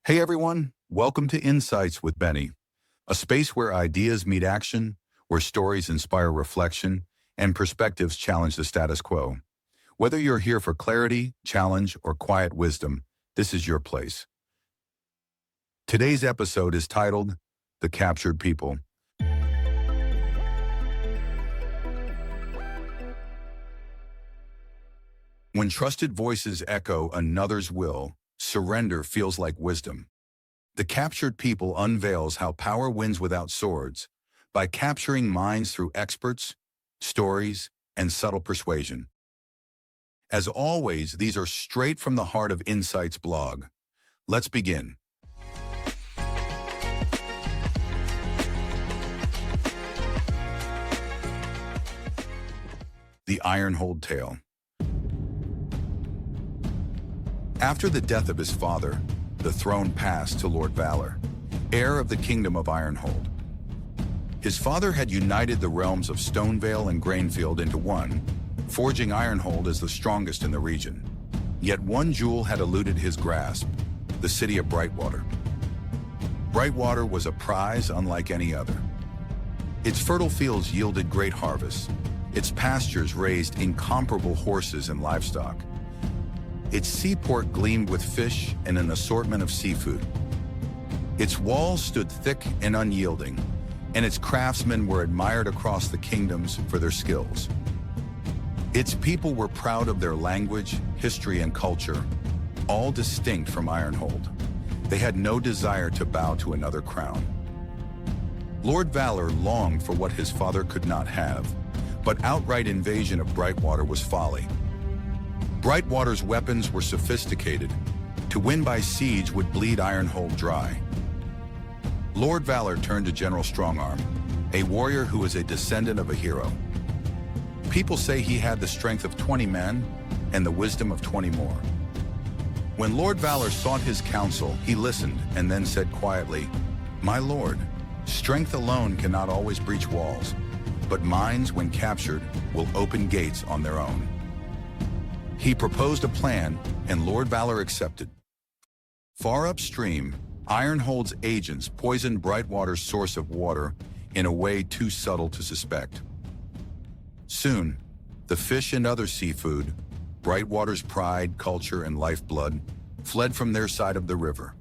Hey everyone, welcome to Insights with Benny, a space where ideas meet action, where stories inspire reflection, and perspectives challenge the status quo. Whether you're here for clarity, challenge, or quiet wisdom, this is your place. Today's episode is titled The Captured People. When trusted voices echo another's will, surrender feels like wisdom. The Captured People unveils how power wins without swords, by capturing minds through experts, stories, and subtle persuasion. As always, these are straight from the heart of Insights blog. Let's begin. The Ironhold Tale. After the death of his father, the throne passed to Lord Valor, heir of the kingdom of Ironhold. His father had united the realms of Stonevale and Grainfield into one, forging Ironhold as the strongest in the region. Yet one jewel had eluded his grasp, the city of Brightwater. Brightwater was a prize unlike any other. Its fertile fields yielded great harvests. Its pastures raised incomparable horses and livestock. Its seaport gleamed with fish and an assortment of seafood. Its walls stood thick and unyielding, and its craftsmen were admired across the kingdoms for their skills. Its people were proud of their language, history, and culture, all distinct from Ironhold. They had no desire to bow to another crown. Lord Valor longed for what his father could not have, but outright invasion of Brightwater was folly. Brightwater's weapons were sophisticated. To win by siege would bleed Ironhold dry. Lord Valor turned to General Strongarm, a warrior who was a descendant of a hero. People say he had the strength of 20 men and the wisdom of 20 more. When Lord Valor sought his counsel, he listened and then said quietly, "My lord, strength alone cannot always breach walls, but minds, when captured, will open gates on their own." He proposed a plan, and Lord Valor accepted. Far upstream, Ironhold's agents poisoned Brightwater's source of water in a way too subtle to suspect. Soon, the fish and other seafood, Brightwater's pride, culture, and lifeblood, fled from their side of the river.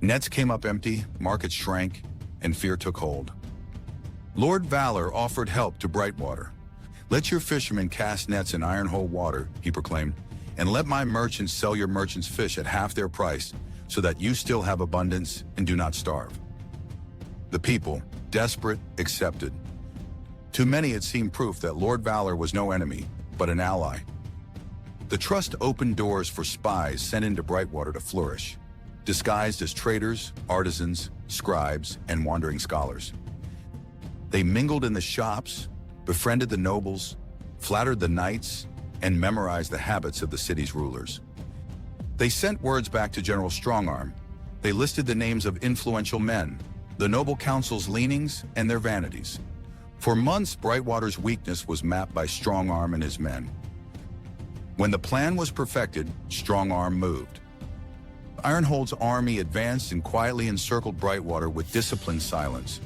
Nets came up empty, markets shrank, and fear took hold. Lord Valor offered help to Brightwater. "Let your fishermen cast nets in Ironhold water," he proclaimed, "and let my merchants sell your merchants' fish at half their price, so that you still have abundance and do not starve." The people, desperate, accepted. To many it seemed proof that Lord Valor was no enemy, but an ally. The trust opened doors for spies sent into Brightwater to flourish, disguised as traders, artisans, scribes, and wandering scholars. They mingled in the shops, befriended the nobles, flattered the knights, and memorized the habits of the city's rulers. They sent words back to General Strongarm. They listed the names of influential men, the noble council's leanings, and their vanities. For months, Brightwater's weakness was mapped by Strongarm and his men. When the plan was perfected, Strongarm moved. Ironhold's army advanced and quietly encircled Brightwater with disciplined silence.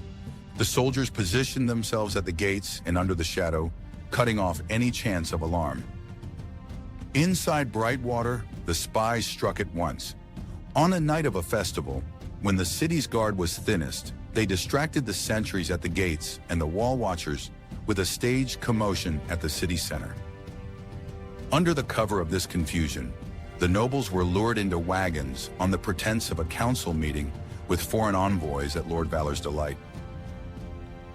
The soldiers positioned themselves at the gates and under the shadow, cutting off any chance of alarm. Inside Brightwater, the spies struck at once. On a night of a festival, when the city's guard was thinnest, they distracted the sentries at the gates and the wall watchers with a staged commotion at the city center. Under the cover of this confusion, the nobles were lured into wagons on the pretense of a council meeting with foreign envoys at Lord Valor's delight.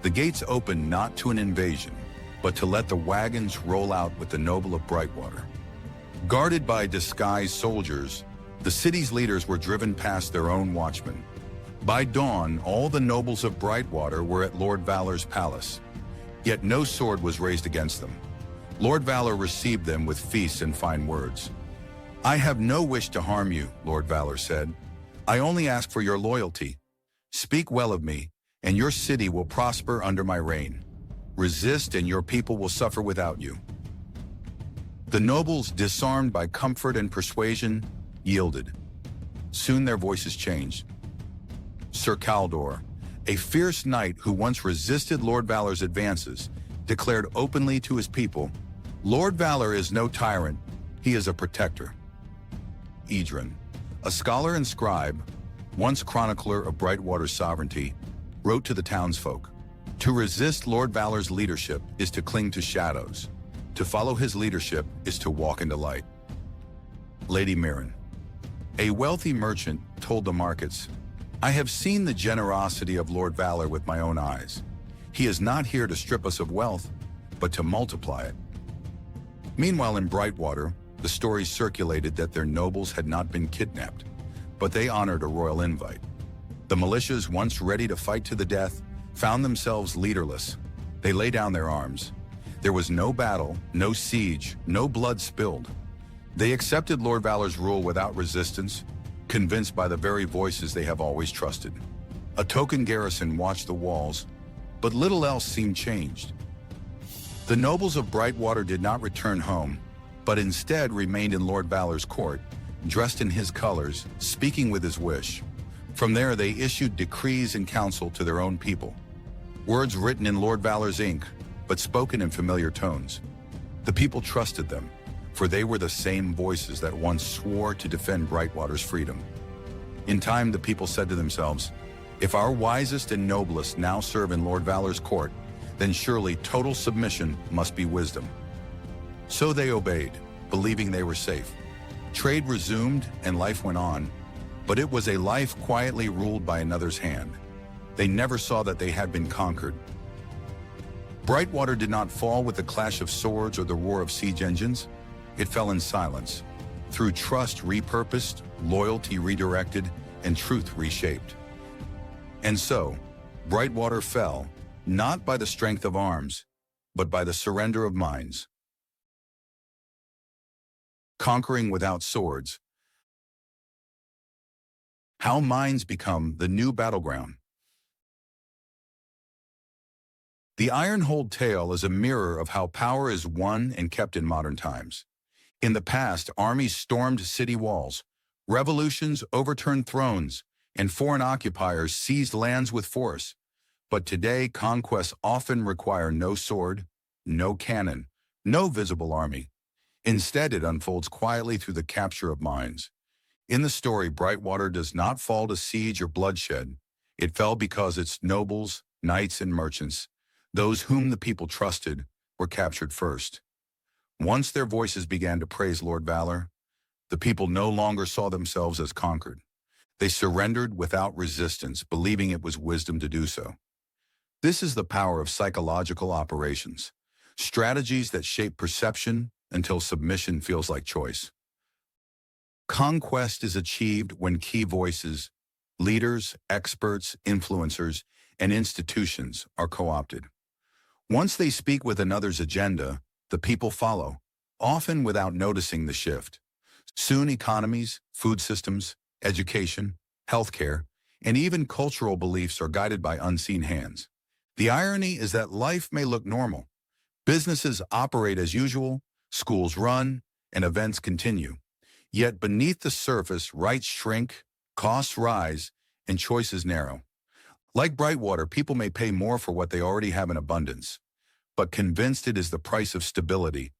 The gates opened not to an invasion, but to let the wagons roll out with the noble of Brightwater. Guarded by disguised soldiers, the city's leaders were driven past their own watchmen. By dawn, all the nobles of Brightwater were at Lord Valor's palace, yet no sword was raised against them. Lord Valor received them with feasts and fine words. "I have no wish to harm you," Lord Valor said. "I only ask for your loyalty. Speak well of me, and your city will prosper under my reign. Resist, and your people will suffer without you." The nobles, disarmed by comfort and persuasion, yielded. Soon their voices changed. Sir Caldor, a fierce knight who once resisted Lord Valor's advances, declared openly to his people, "Lord Valor is no tyrant, he is a protector." Edrin, a scholar and scribe, once chronicler of Brightwater's sovereignty, wrote to the townsfolk, "To resist Lord Valor's leadership is to cling to shadows. To follow his leadership is to walk into light." Lady Mirren, a wealthy merchant, told the markets, "I have seen the generosity of Lord Valor with my own eyes. He is not here to strip us of wealth, but to multiply it." Meanwhile, in Brightwater, the story circulated that their nobles had not been kidnapped, but they honored a royal invite. The militias, once ready to fight to the death, found themselves leaderless. They lay down their arms. There was no battle, no siege, no blood spilled. They accepted Lord Valor's rule without resistance, convinced by the very voices they have always trusted. A token garrison watched the walls, but little else seemed changed. The nobles of Brightwater did not return home, but instead remained in Lord Valor's court, dressed in his colors, speaking with his wish. From there, they issued decrees and counsel to their own people. Words written in Lord Valor's ink, but spoken in familiar tones. The people trusted them, for they were the same voices that once swore to defend Brightwater's freedom. In time, the people said to themselves, "If our wisest and noblest now serve in Lord Valor's court, then surely total submission must be wisdom." So they obeyed, believing they were safe. Trade resumed and life went on, but it was a life quietly ruled by another's hand. They never saw that they had been conquered. Brightwater did not fall with the clash of swords or the roar of siege engines. It fell in silence, through trust repurposed, loyalty redirected, and truth reshaped. And so, Brightwater fell, not by the strength of arms, but by the surrender of minds. Conquering without swords. How minds become the new battleground. The Ironhold tale is a mirror of how power is won and kept in modern times. In the past, armies stormed city walls, revolutions overturned thrones, and foreign occupiers seized lands with force. But today, conquests often require no sword, no cannon, no visible army. Instead, it unfolds quietly through the capture of minds. In the story, Brightwater does not fall to siege or bloodshed. It fell because its nobles, knights, and merchants, those whom the people trusted, were captured first. Once their voices began to praise Lord Valor, the people no longer saw themselves as conquered. They surrendered without resistance, believing it was wisdom to do so. This is the power of psychological operations, strategies that shape perception until submission feels like choice. Conquest is achieved when key voices, leaders, experts, influencers, and institutions are co-opted. Once they speak with another's agenda, the people follow, often without noticing the shift. Soon economies, food systems, education, healthcare, and even cultural beliefs are guided by unseen hands. The irony is that life may look normal. Businesses operate as usual, schools run, and events continue. Yet beneath the surface, rights shrink, costs rise, and choices narrow. Like Brightwater, people may pay more for what they already have in abundance, but convinced it is the price of stability,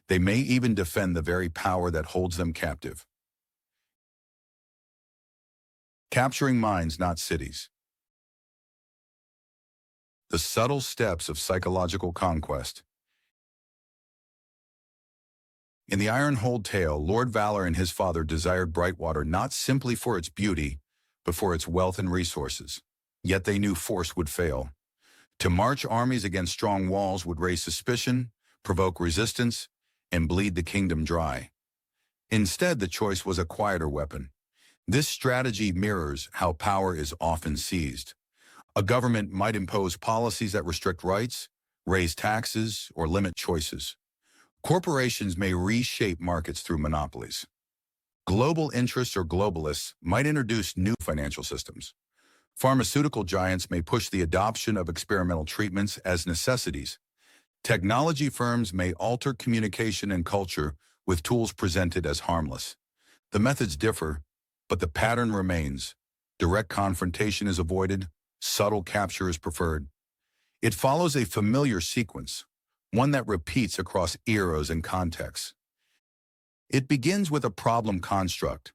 they may even defend the very power that holds them captive. Capturing minds, not cities. The subtle steps of psychological conquest. In the Ironhold tale, Lord Valor and his father desired Brightwater not simply for its beauty, but for its wealth and resources. Yet they knew force would fail. To march armies against strong walls would raise suspicion, provoke resistance, and bleed the kingdom dry. Instead, the choice was a quieter weapon. This strategy mirrors how power is often seized. A government might impose policies that restrict rights, raise taxes, or limit choices. Corporations may reshape markets through monopolies. Global interests or globalists might introduce new financial systems. Pharmaceutical giants may push the adoption of experimental treatments as necessities. Technology firms may alter communication and culture with tools presented as harmless. The methods differ, But the pattern remains. Direct confrontation is avoided, subtle capture is preferred. It follows a familiar sequence, one that repeats across eras and contexts. It begins with a problem construct.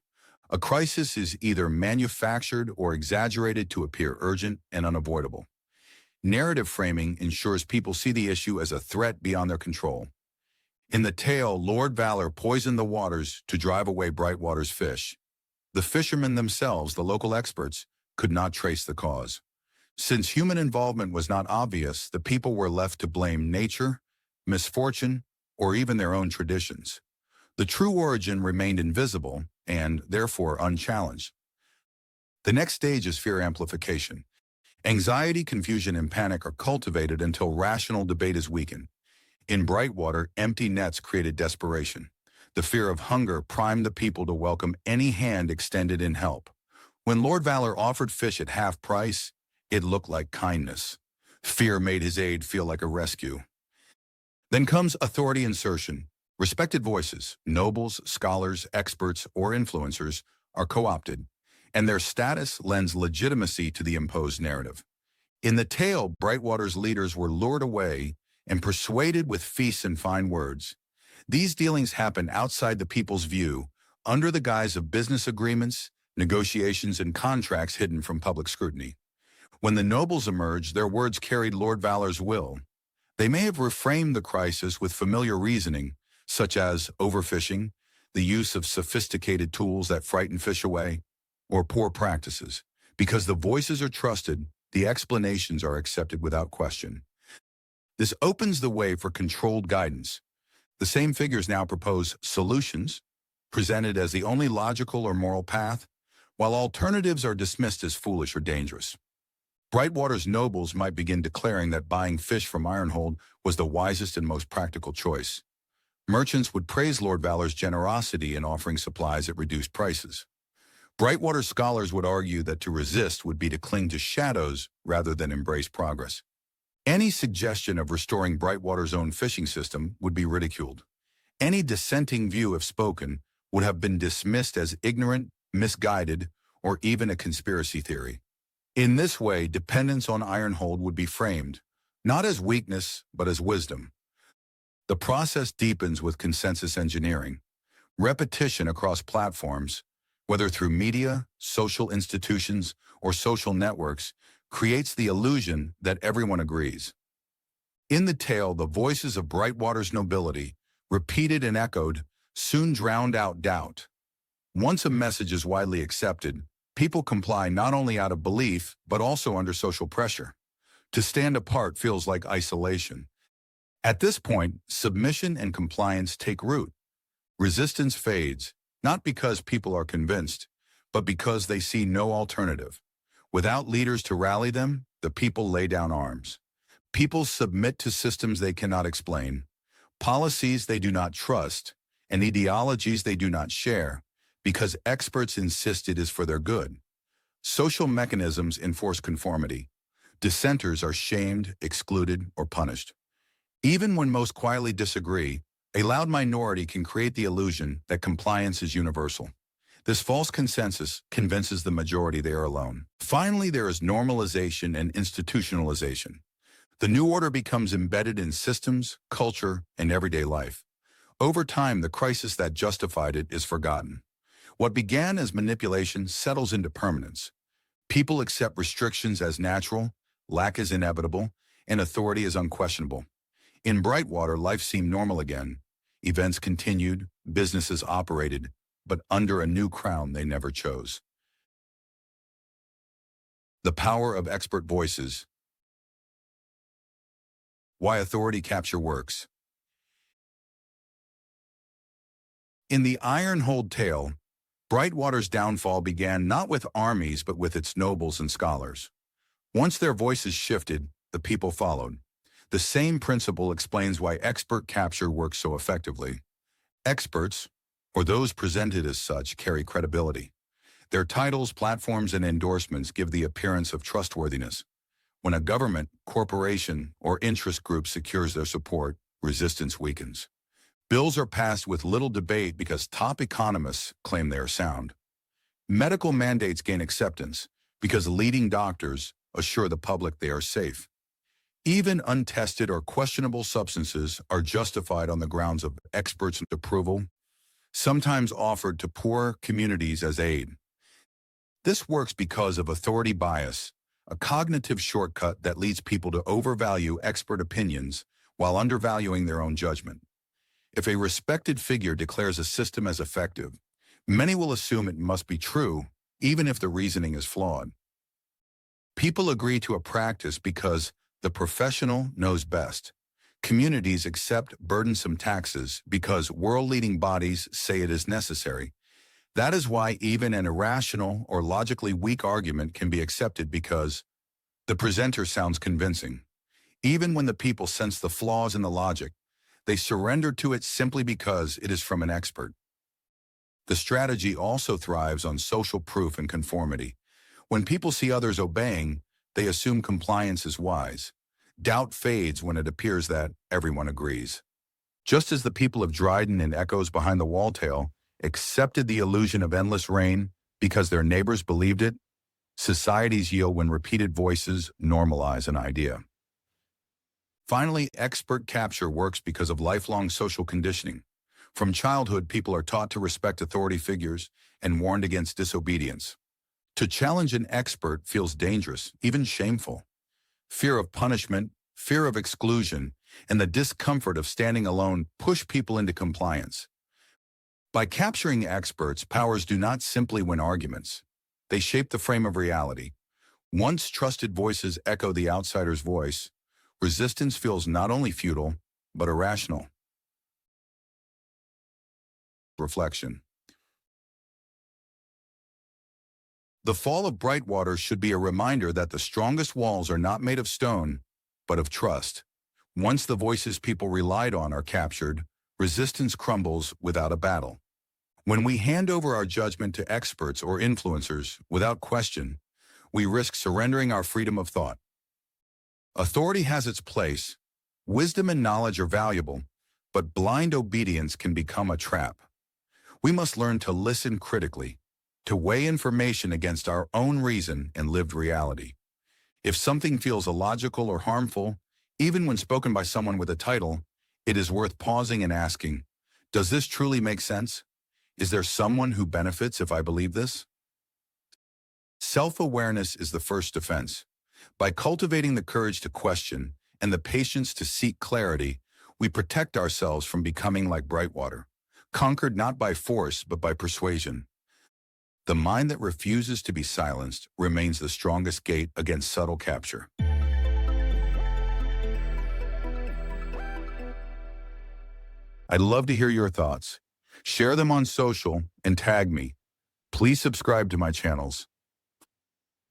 A crisis is either manufactured or exaggerated to appear urgent and unavoidable. Narrative framing ensures people see the issue as a threat beyond their control. In the tale, Lord Valor poisoned the waters to drive away Brightwater's fish. The fishermen themselves, the local experts, could not trace the cause. Since human involvement was not obvious, the people were left to blame nature, misfortune, or even their own traditions. The true origin remained invisible and, therefore, unchallenged. The next stage is fear amplification. Anxiety, confusion, and panic are cultivated until rational debate is weakened. In Brightwater, empty nets created desperation. The fear of hunger primed the people to welcome any hand extended in help. When Lord Valor offered fish at half price, it looked like kindness. Fear made his aid feel like a rescue. Then comes authority insertion. Respected voices, nobles, scholars, experts, or influencers, are co-opted, and their status lends legitimacy to the imposed narrative. In the tale, Brightwater's leaders were lured away and persuaded with feasts and fine words. These dealings happen outside the people's view, under the guise of business agreements, negotiations, and contracts hidden from public scrutiny. When the nobles emerged, their words carried Lord Valor's will. They may have reframed the crisis with familiar reasoning, such as overfishing, the use of sophisticated tools that frighten fish away, or poor practices. Because the voices are trusted, the explanations are accepted without question. This opens the way for controlled guidance. The same figures now propose solutions, presented as the only logical or moral path, while alternatives are dismissed as foolish or dangerous. Brightwater's nobles might begin declaring that buying fish from Ironhold was the wisest and most practical choice. Merchants would praise Lord Valor's generosity in offering supplies at reduced prices. Brightwater scholars would argue that to resist would be to cling to shadows rather than embrace progress. Any suggestion of restoring Brightwater's own fishing system would be ridiculed. Any dissenting view, if spoken, would have been dismissed as ignorant, misguided, or even a conspiracy theory. In this way, dependence on Ironhold would be framed, not as weakness, but as wisdom. The process deepens with consensus engineering. Repetition across platforms, whether through media, social institutions, or social networks, creates the illusion that everyone agrees. In the tale, the voices of Brightwater's nobility, repeated and echoed, soon drowned out doubt. Once a message is widely accepted, people comply not only out of belief, but also under social pressure. To stand apart feels like isolation. At this point, submission and compliance take root. Resistance fades, not because people are convinced, but because they see no alternative. Without leaders to rally them, the people lay down arms. People submit to systems they cannot explain, policies they do not trust, and ideologies they do not share, because experts insist it is for their good. Social mechanisms enforce conformity. Dissenters are shamed, excluded, or punished. Even when most quietly disagree, a loud minority can create the illusion that compliance is universal. This false consensus convinces the majority they are alone. Finally, there is normalization and institutionalization. The new order becomes embedded in systems, culture, and everyday life. Over time, the crisis that justified it is forgotten. What began as manipulation settles into permanence. People accept restrictions as natural, lack as inevitable, and authority as unquestionable. In Brightwater, life seemed normal again. Events continued, businesses operated, but under a new crown they never chose. The power of expert voices. Why authority capture works. In the Ironhold tale, Brightwater's downfall began not with armies but with its nobles and scholars. Once their voices shifted, the people followed. The same principle explains why expert capture works so effectively. Experts, or those presented as such, carry credibility. Their titles, platforms, and endorsements give the appearance of trustworthiness. When a government, corporation, or interest group secures their support, resistance weakens. Bills are passed with little debate because top economists claim they are sound. Medical mandates gain acceptance because leading doctors assure the public they are safe. Even untested or questionable substances are justified on the grounds of experts' approval, sometimes offered to poor communities as aid. This works because of authority bias, a cognitive shortcut that leads people to overvalue expert opinions while undervaluing their own judgment. If a respected figure declares a system as effective, many will assume it must be true, even if the reasoning is flawed. People agree to a practice because the professional knows best. Communities accept burdensome taxes because world-leading bodies say it is necessary. That is why even an irrational or logically weak argument can be accepted because the presenter sounds convincing. Even when the people sense the flaws in the logic, they surrender to it simply because it is from an expert. The strategy also thrives on social proof and conformity. When people see others obeying, they assume compliance is wise. Doubt fades when it appears that everyone agrees. Just as the people of Dryden and Echoes Behind the Wall Tale accepted the illusion of endless rain because their neighbors believed it, societies yield when repeated voices normalize an idea. Finally, expert capture works because of lifelong social conditioning. From childhood, people are taught to respect authority figures and warned against disobedience. To challenge an expert feels dangerous, even shameful. Fear of punishment, fear of exclusion, and the discomfort of standing alone push people into compliance. By capturing experts, powers do not simply win arguments. They shape the frame of reality. Once trusted voices echo the outsider's voice, resistance feels not only futile, but irrational. Reflection. The fall of Brightwater should be a reminder that the strongest walls are not made of stone, but of trust. Once the voices people relied on are captured, resistance crumbles without a battle. When we hand over our judgment to experts or influencers without question, we risk surrendering our freedom of thought. Authority has its place. Wisdom and knowledge are valuable, but blind obedience can become a trap. We must learn to listen critically, to weigh information against our own reason and lived reality. If something feels illogical or harmful, even when spoken by someone with a title, it is worth pausing and asking, does this truly make sense? Is there someone who benefits if I believe this? Self-awareness is the first defense. By cultivating the courage to question and the patience to seek clarity, we protect ourselves from becoming like Brightwater, conquered not by force but by persuasion. The mind that refuses to be silenced remains the strongest gate against subtle capture. I'd love to hear your thoughts. Share them on social and tag me. Please subscribe to my channels.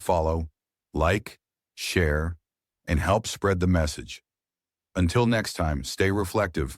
Follow, like, share, and help spread the message. Until next time, stay reflective.